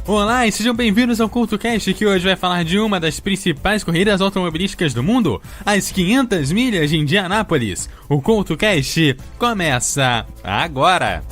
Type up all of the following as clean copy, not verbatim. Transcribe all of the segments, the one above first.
Olá e sejam bem-vindos ao CultoCast, que hoje vai falar de uma das principais corridas automobilísticas do mundo, as 500 milhas de Indianápolis. O CultoCast começa agora!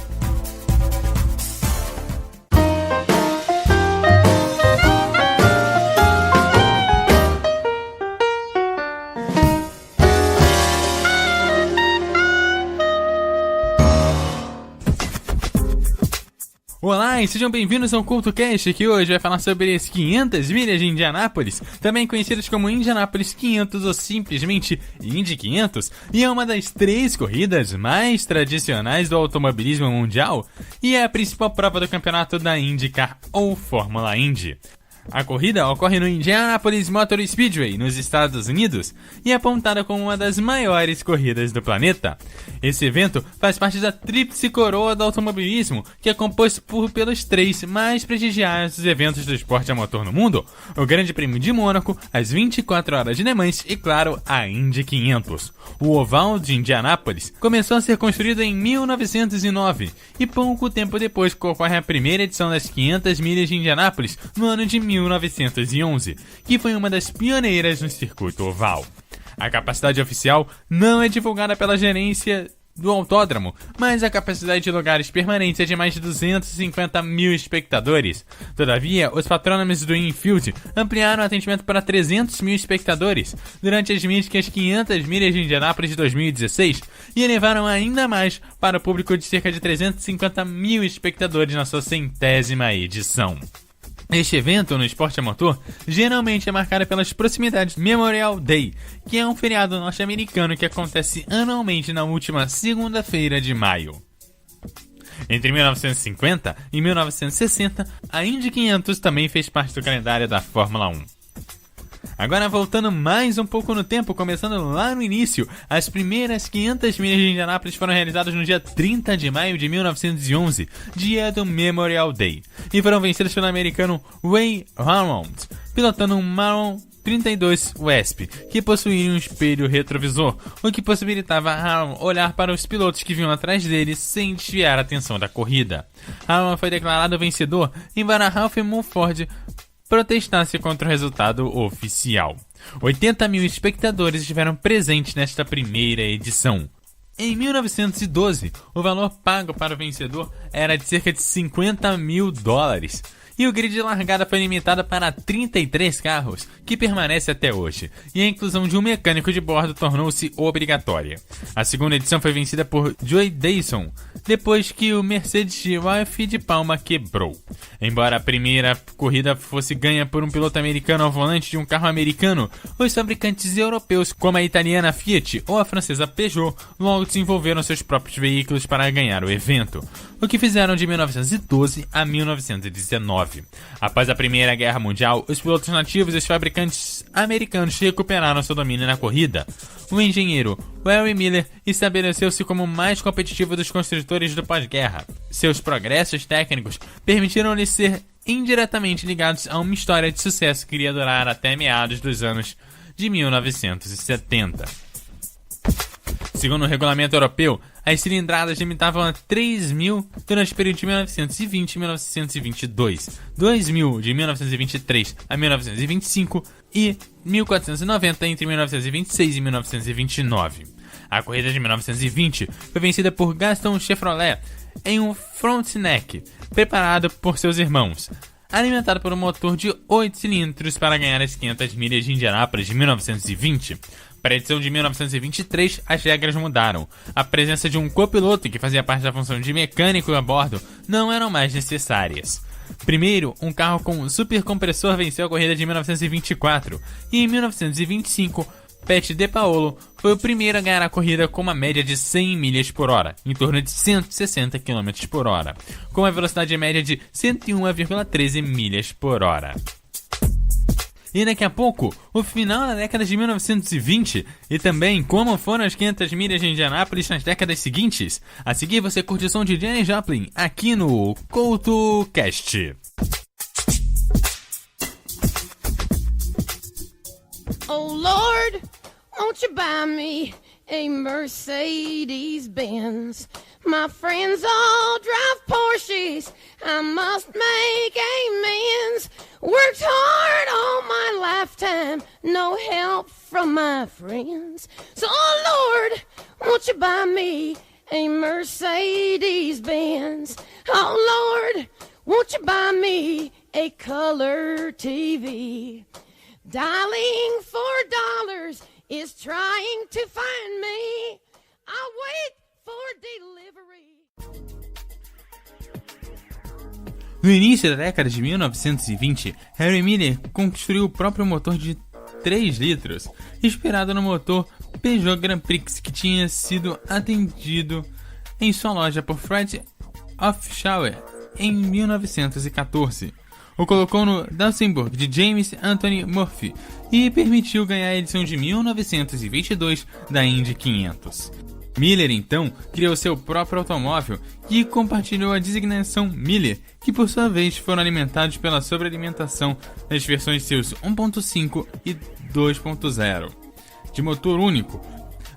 Olá e sejam bem-vindos ao CultoCast, que hoje vai falar sobre as 500 milhas de Indianápolis, também conhecidas como Indianapolis 500 ou simplesmente Indy 500, e é uma das 3 corridas mais tradicionais do automobilismo mundial e é a principal prova do campeonato da IndyCar ou Fórmula Indy. A corrida ocorre no Indianapolis Motor Speedway, nos Estados Unidos, e é apontada como uma das maiores corridas do planeta. Esse evento faz parte da Tríplice Coroa do automobilismo, que é composto pelos 3 mais prestigiados eventos do esporte a motor no mundo: o Grande Prêmio de Mônaco, as 24 Horas de Le Mans e, claro, a Indy 500. O oval de Indianápolis começou a ser construído em 1909 e pouco tempo depois ocorre a primeira edição das 500 milhas de Indianápolis no ano de 1911, que foi uma das pioneiras no circuito oval. A capacidade oficial não é divulgada pela gerência do autódromo, mas a capacidade de lugares permanentes é de mais de 250 mil espectadores. Todavia, os patrônomos do infield ampliaram o atendimento para 300 mil espectadores durante as míticas 500 milhas de Indianápolis de 2016 e elevaram ainda mais para o público de cerca de 350 mil espectadores na sua 100ª edição. Este evento no esporte a motor geralmente é marcado pelas proximidades do Memorial Day, que é um feriado norte-americano que acontece anualmente na última segunda-feira de maio. Entre 1950 e 1960, a Indy 500 também fez parte do calendário da Fórmula 1. Agora voltando mais um pouco no tempo, começando lá no início, as primeiras 500 milhas de Indianápolis foram realizadas no dia 30 de maio de 1911, dia do Memorial Day, e foram vencidas pelo americano Ray Harmon, pilotando um Marlin 32 Wesp, que possuía um espelho retrovisor, o que possibilitava Harmon olhar para os pilotos que vinham atrás dele sem desviar a atenção da corrida. Harmon foi declarado vencedor, embora Ralph Mulford protestasse contra o resultado oficial. 80 mil espectadores estiveram presentes nesta primeira edição. Em 1912, o valor pago para o vencedor era de cerca de $50 mil, e o grid de largada foi limitado para 33 carros, que permanece até hoje, e a inclusão de um mecânico de bordo tornou-se obrigatória. A segunda edição foi vencida por Joey Dawson, depois que o Mercedes de Ralph de Palma quebrou. Embora a primeira corrida fosse ganha por um piloto americano ao volante de um carro americano, os fabricantes europeus, como a italiana Fiat ou a francesa Peugeot, logo desenvolveram seus próprios veículos para ganhar o evento, o que fizeram de 1912 a 1919. Após a Primeira Guerra Mundial, os pilotos nativos e os fabricantes americanos recuperaram seu domínio na corrida. O engenheiro Larry Miller estabeleceu-se como o mais competitivo dos construtores do pós-guerra. Seus progressos técnicos permitiram-lhe ser indiretamente ligados a uma história de sucesso que iria durar até meados dos anos de 1970. Segundo o regulamento europeu, as cilindradas limitavam a 3.000 durante o período de 1920 e 1922, 2.000 de 1923 a 1925 e 1.490 entre 1926 e 1929. A corrida de 1920 foi vencida por Gaston Chevrolet em um Frontenac, preparado por seus irmãos, alimentado por um motor de 8 cilindros para ganhar as 500 milhas de Indianápolis de 1920. Para a edição de 1923, as regras mudaram. A presença de um copiloto que fazia parte da função de mecânico a bordo não eram mais necessárias. Primeiro, um carro com supercompressor venceu a corrida de 1924 e em 1925, Pete De Paolo foi o primeiro a ganhar a corrida com uma média de 100 milhas por hora, em torno de 160 km por hora, com uma velocidade média de 101,13 milhas por hora. E daqui a pouco, o final da década de 1920 e também como foram as 500 milhas de Indianápolis nas décadas seguintes. A seguir você curte o som de Janis Joplin aqui no CultoCast. Oh Lord, won't you buy me a Mercedes-Benz? My friends all drive Porsches, I must make amends. Worked hard all my lifetime, no help from my friends. So, Lord, won't you buy me a Mercedes-Benz? Oh, Lord, won't you buy me a color TV? Dialing $4 is trying to find me. I'll wait for delivery. No início da década de 1920, Harry Miller construiu o próprio motor de 3 litros, inspirado no motor Peugeot Grand Prix que tinha sido atendido em sua loja por Fred Offshauer em 1914. O colocou no Duesenberg de James Anthony Murphy e permitiu ganhar a edição de 1922 da Indy 500. Miller, então, criou seu próprio automóvel e compartilhou a designação Miller, que por sua vez foram alimentados pela sobrealimentação nas versões seus 1.5 e 2.0, de motor único,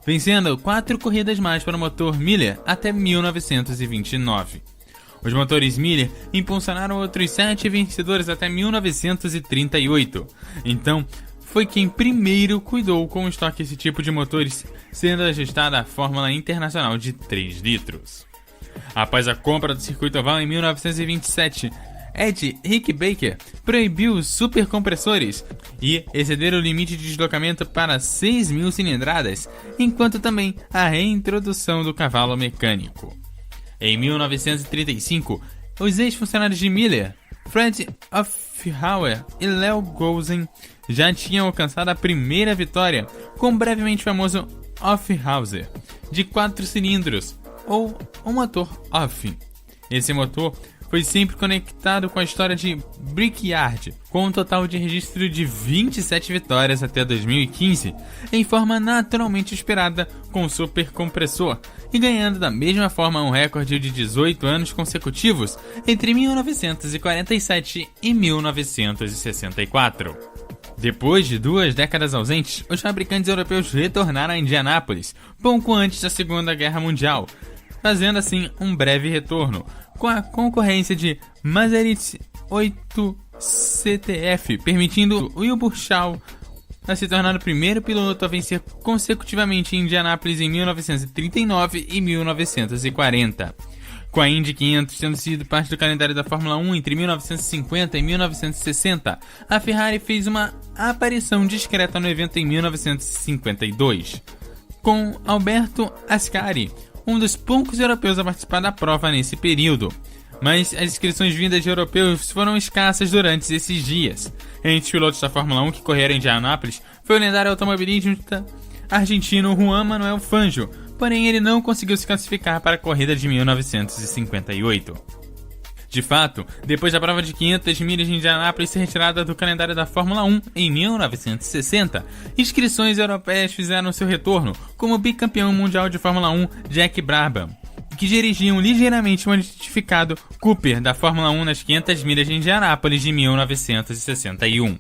vencendo 4 corridas mais para o motor Miller até 1929. Os motores Miller impulsionaram outros 7 vencedores até 1938. Então, foi quem primeiro cuidou com o estoque desse tipo de motores, sendo ajustada à Fórmula Internacional de 3 litros. Após a compra do circuito oval em 1927, Ed Rick Baker proibiu os supercompressores e excederam o limite de deslocamento para 6.000 cilindradas, enquanto também a reintrodução do cavalo mecânico. Em 1935, os ex-funcionários de Miller, Fred Offshauer e Leo Gosen, já tinham alcançado a primeira vitória com o brevemente famoso Offhauser, de 4 cilindros, ou o motor Off. Esse motor foi sempre conectado com a história de Brickyard, com um total de registro de 27 vitórias até 2015, em forma naturalmente esperada com o supercompressor, e ganhando da mesma forma um recorde de 18 anos consecutivos entre 1947 e 1964. Depois de 2 décadas ausentes, os fabricantes europeus retornaram a Indianápolis, pouco antes da Segunda Guerra Mundial, fazendo assim um breve retorno, com a concorrência de Maserati 8 CTF, permitindo Wilbur Shaw a se tornar o primeiro piloto a vencer consecutivamente em Indianápolis em 1939 e 1940. Com a Indy 500 tendo sido parte do calendário da Fórmula 1 entre 1950 e 1960, a Ferrari fez uma aparição discreta no evento em 1952, com Alberto Ascari, um dos poucos europeus a participar da prova nesse período. Mas as inscrições vindas de europeus foram escassas durante esses dias. Entre os pilotos da Fórmula 1 que correram em Indianápolis foi o lendário automobilista argentino Juan Manuel Fangio, porém ele não conseguiu se classificar para a corrida de 1958. De fato, depois da prova de 500 milhas de Indianápolis ser retirada do calendário da Fórmula 1 em 1960, inscrições europeias fizeram seu retorno, como o bicampeão mundial de Fórmula 1 Jack Brabham, que dirigia um ligeiramente modificado Cooper da Fórmula 1 nas 500 milhas de Indianápolis de 1961.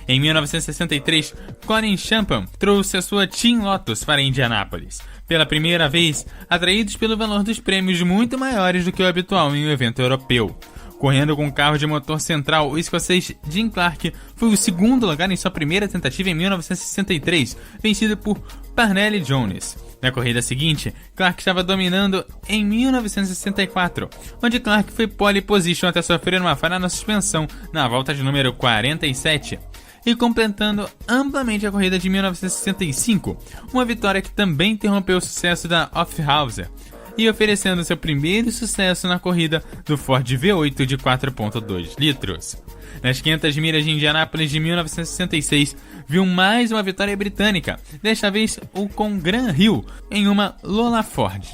Em 1963, Colin Champan trouxe a sua Team Lotus para Indianápolis, pela primeira vez atraídos pelo valor dos prêmios muito maiores do que o habitual em um evento europeu. Correndo com um carro de motor central, o escocês Jim Clark foi o segundo lugar em sua primeira tentativa em 1963, vencido por Parnelli Jones. Na corrida seguinte, Clark estava dominando em 1964, onde Clark foi pole position até sofrer uma falha na suspensão na volta de número 47, e completando amplamente a corrida de 1965, uma vitória que também interrompeu o sucesso da Offhauser, e oferecendo seu primeiro sucesso na corrida do Ford V8 de 4.2 litros. Nas 500 milhas de Indianápolis de 1966, viu mais uma vitória britânica, desta vez o com Graham Hill, em uma Lola Ford.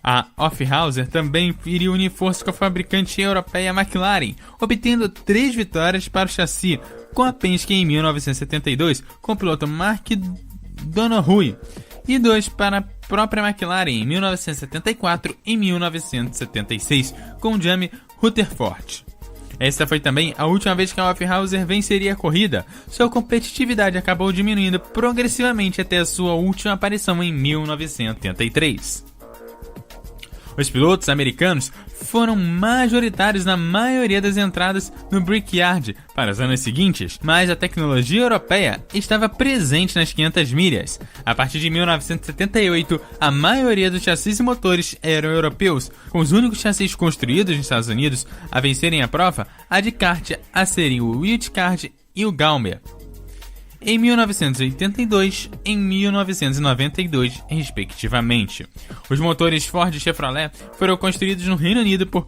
A Offhauser também iria unir forças com a fabricante europeia McLaren, obtendo 3 vitórias para o chassi, com a Penske em 1972, com o piloto Mark Donohue, e 2 para a própria McLaren em 1974 e 1976, com Jamie Rutherford. Esta foi também a última vez que a Offhauser venceria a corrida. Sua competitividade acabou diminuindo progressivamente até a sua última aparição em 1983. Os pilotos americanos foram majoritários na maioria das entradas no Brickyard para os anos seguintes, mas a tecnologia europeia estava presente nas 500 milhas. A partir de 1978, a maioria dos chassis e motores eram europeus, com os únicos chassis construídos nos Estados Unidos a vencerem a prova, a de kart a serem o Wildcard e o Gaumer. Em 1982 e em 1992, respectivamente. Os motores Ford e Chevrolet foram construídos no Reino Unido por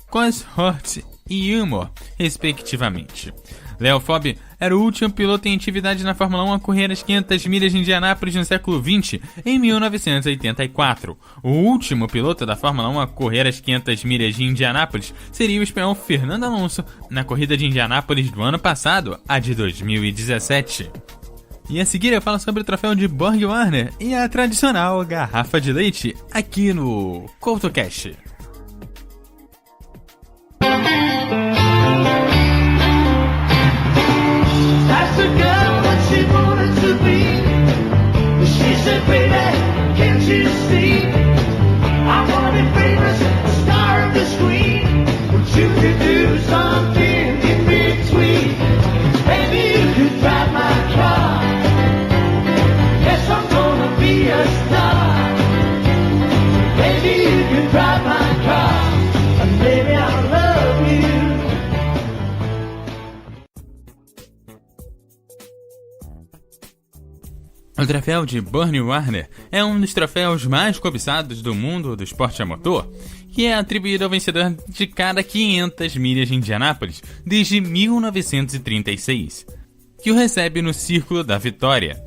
Cosworth e Ilmor, respectivamente. Leo Fobb era o último piloto em atividade na Fórmula 1 a correr as 500 milhas de Indianápolis no século XX, em 1984. O último piloto da Fórmula 1 a correr as 500 milhas de Indianápolis seria o espanhol Fernando Alonso, na corrida de Indianápolis do ano passado, a de 2017. E a seguir eu falo sobre o troféu de Borg-Warner e a tradicional garrafa de leite aqui no CoutoCast. O troféu de Borg-Warner é um dos troféus mais cobiçados do mundo do esporte a motor, que é atribuído ao vencedor de cada 500 milhas de Indianápolis desde 1936, que o recebe no Círculo da Vitória,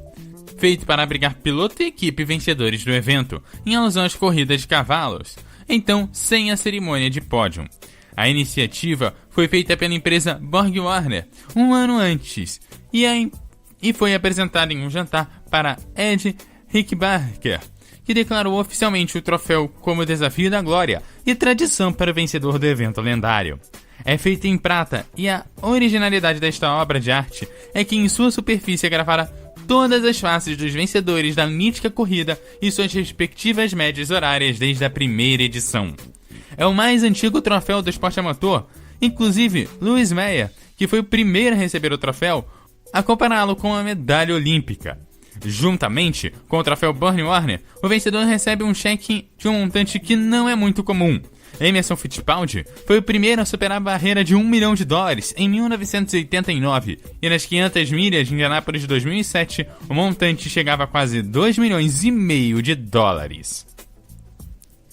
feito para abrigar piloto e equipe vencedores do evento, em alusão às corridas de cavalos, então sem a cerimônia de pódio. A iniciativa foi feita pela empresa Borg-Warner um ano antes, e foi apresentada em um jantar para Ed Rickenbacker, que declarou oficialmente o troféu como desafio da glória e tradição para o vencedor do evento lendário. É feita em prata e a originalidade desta obra de arte é que em sua superfície é gravada todas as faces dos vencedores da mítica corrida e suas respectivas médias horárias desde a primeira edição. É o mais antigo troféu do esporte a motor, inclusive Louis Meyer, que foi o primeiro a receber o troféu, a compará-lo com a medalha olímpica. Juntamente com o troféu Borg-Warner, o vencedor recebe um cheque de um montante que não é muito comum. Emerson Fittipaldi foi o primeiro a superar a barreira de $1 milhão em 1989, e nas 500 milhas de Indianápolis de 2007, o montante chegava a quase $2,5 milhões.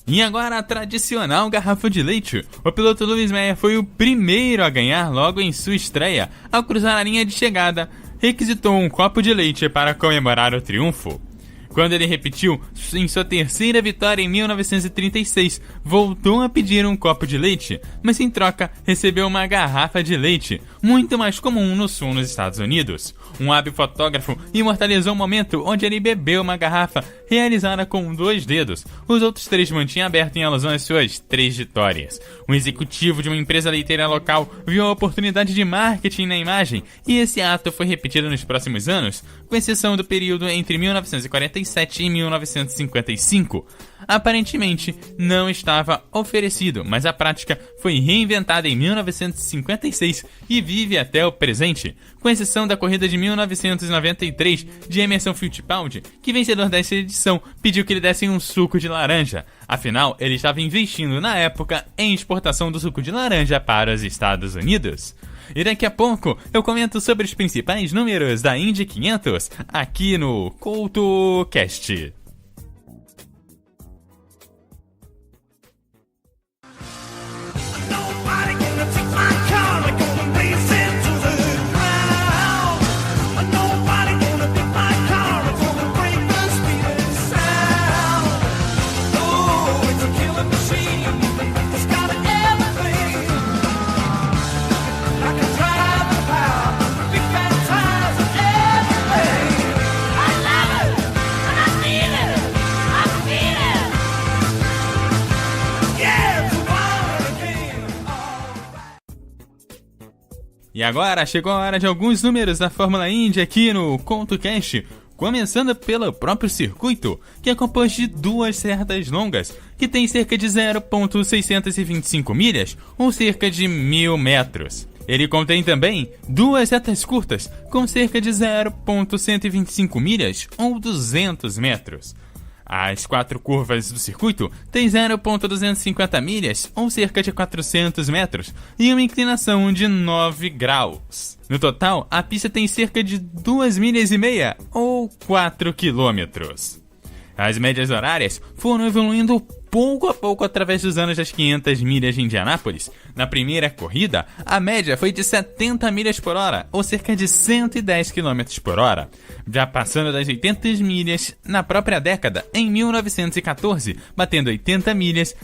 E agora a tradicional garrafa de leite. O piloto Louis Meyer foi o primeiro a ganhar logo em sua estreia. Ao cruzar a linha de chegada, requisitou um copo de leite para comemorar o triunfo. Quando ele repetiu em sua terceira vitória em 1936, voltou a pedir um copo de leite, mas em troca recebeu uma garrafa de leite, muito mais comum no sul nos Estados Unidos. Um hábil fotógrafo imortalizou o momento onde ele bebeu uma garrafa realizada com 2 dedos. Os outros 3 mantinha aberto em alusão às suas 3 vitórias. Um executivo de uma empresa leiteira local viu a oportunidade de marketing na imagem, e esse ato foi repetido nos próximos anos, com exceção do período entre 1947 e 1955. Aparentemente não estava oferecido, mas a prática foi reinventada em 1956 e vive até o presente, com exceção da corrida de 1993 de Emerson Fittipaldi, que vencedor dessa edição pediu que lhe dessem um suco de laranja. Afinal, ele estava investindo na época em exportação do suco de laranja para os Estados Unidos. E daqui a pouco eu comento sobre os principais números da Indy 500 aqui no CoutoCast. E agora chegou a hora de alguns números da Fórmula Indy aqui no CoutoCast. Começando pelo próprio circuito, que é composto de duas serras longas, que tem cerca de 0,625 milhas, ou cerca de 1.000 metros. Ele contém também duas retas curtas, com cerca de 0,125 milhas, ou 200 metros. As 4 curvas do circuito têm 0,250 milhas, ou cerca de 400 metros, e uma inclinação de 9 graus. No total, a pista tem cerca de 2,5 milhas, ou 4 quilômetros. As médias horárias foram evoluindo pouco a pouco através dos anos das 500 milhas de Indianápolis. Na primeira corrida, a média foi de 70 milhas por hora, ou cerca de 110 km por hora. Já passando das 80 milhas na própria década, em 1914, batendo 80 milhas,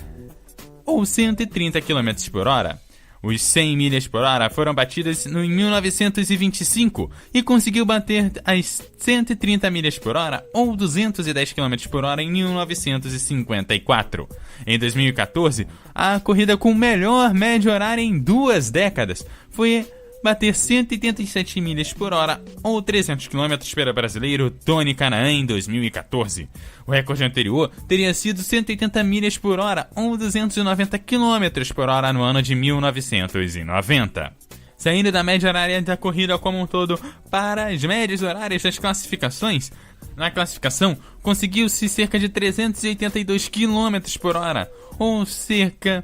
ou 130 km por hora. Os 100 milhas por hora foram batidas em 1925 e conseguiu bater as 130 milhas por hora ou 210 km por hora em 1954. Em 2014, a corrida com melhor média horária em 2 décadas foi bater 187 milhas por hora ou 300 km pelo brasileiro Tony Canaan em 2014. O recorde anterior teria sido 180 milhas por hora ou 290 km por hora no ano de 1990. Saindo da média horária da corrida como um todo para as médias horárias das classificações, na classificação conseguiu-se cerca de 382 km por hora ou cerca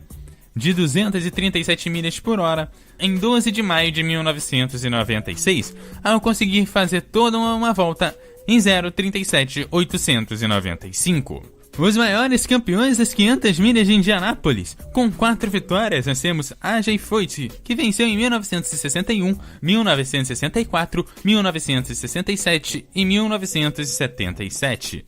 de 237 milhas por hora em 12 de maio de 1996, ao conseguir fazer toda uma volta em 0,37,895. Os maiores campeões das 500 milhas de Indianápolis, com 4 vitórias, nós temos A.J. Foyt, que venceu em 1961, 1964, 1967 e 1977.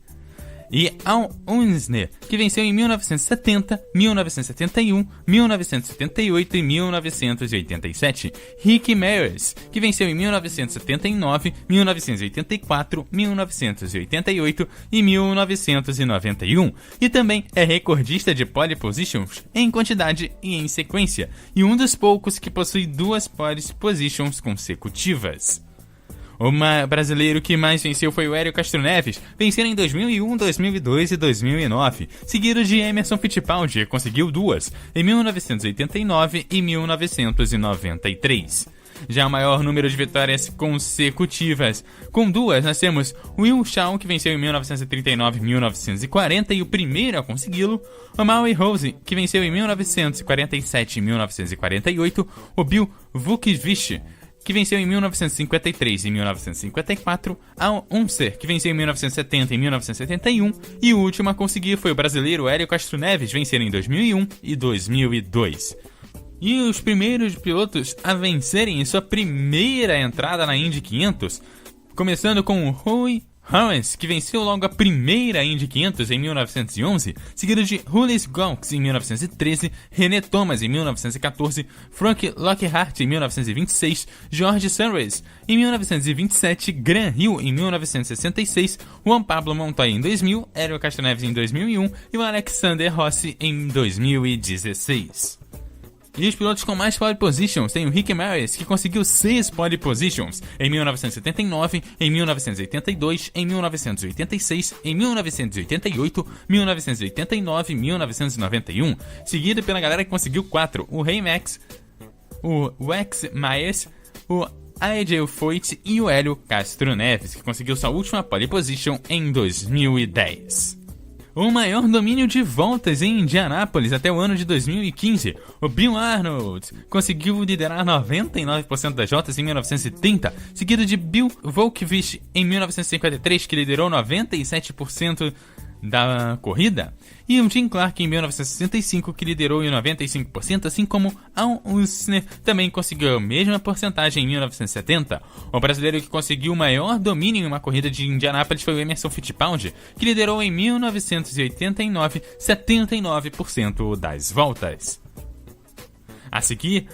E Al Unser, que venceu em 1970, 1971, 1978 e 1987. Rick Mears, que venceu em 1979, 1984, 1988 e 1991. E também é recordista de pole positions em quantidade e em sequência, e um dos poucos que possui 2 pole positions consecutivas. O brasileiro que mais venceu foi o Hélio Castro Neves, vencendo em 2001, 2002 e 2009, seguido de Emerson Fittipaldi, que conseguiu 2, em 1989 e 1993. Já o maior número de vitórias consecutivas, com 2, nós temos Will Shaw, que venceu em 1939 e 1940 e o primeiro a consegui-lo, o Maui Rose, que venceu em 1947 e 1948, o Bill Vukovich, que venceu em 1953 e 1954, Al Unser, que venceu em 1970 e 1971, e o último a conseguir foi o brasileiro Hélio Castro Neves, vencendo em 2001 e 2002. E os primeiros pilotos a vencerem em sua primeira entrada na Indy 500, começando com o Roy Harris, que venceu logo a primeira Indy 500 em 1911, seguido de Ulysse Gonks em 1913, René Thomas em 1914, Frank Lockhart em 1926, George Sunrise em 1927, Graham Hill em 1966, Juan Pablo Montoya em 2000, Hélio Castro Neves em 2001 e o Alexander Rossi em 2016. E os pilotos com mais pole positions tem o Rick Mears, que conseguiu 6 pole positions em 1979, em 1982, em 1986, em 1988, 1989 e 1991, seguido pela galera que conseguiu 4, o Ray Max, o Wex Myers, o A.J. Foyt e o Hélio Castro Neves, que conseguiu sua última pole position em 2010. O maior domínio de voltas em Indianápolis até o ano de 2015, o Bill Arnold conseguiu liderar 99% das voltas em 1930, seguido de Bill Volkovich em 1953, que liderou 97% da corrida, e o Jim Clark em 1965, que liderou em 95%, assim como Al Unser também conseguiu a mesma porcentagem em 1970. O brasileiro que conseguiu o maior domínio em uma corrida de Indianápolis foi o Emerson Fittipaldi, que liderou em 1989 79% das voltas. A seguir,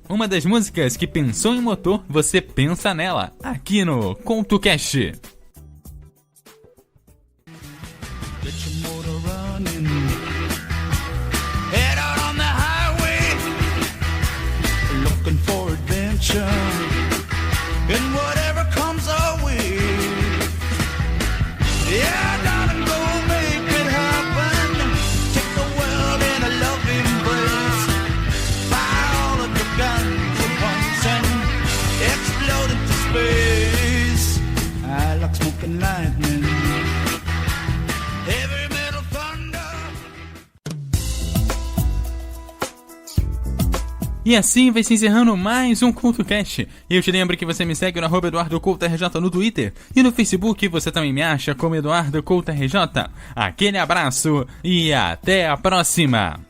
uma das músicas que pensou em motor, você pensa nela, aqui no CoutoCast. Get your motor running. Head out on the highway, looking for adventure. And whatever comes our way, E assim vai se encerrando mais um CultoCast. Eu te lembro que você me segue no @EduardoCoutoRJ no Twitter e no Facebook você também me acha como EduardoCoutoRJ. Aquele abraço e até a próxima!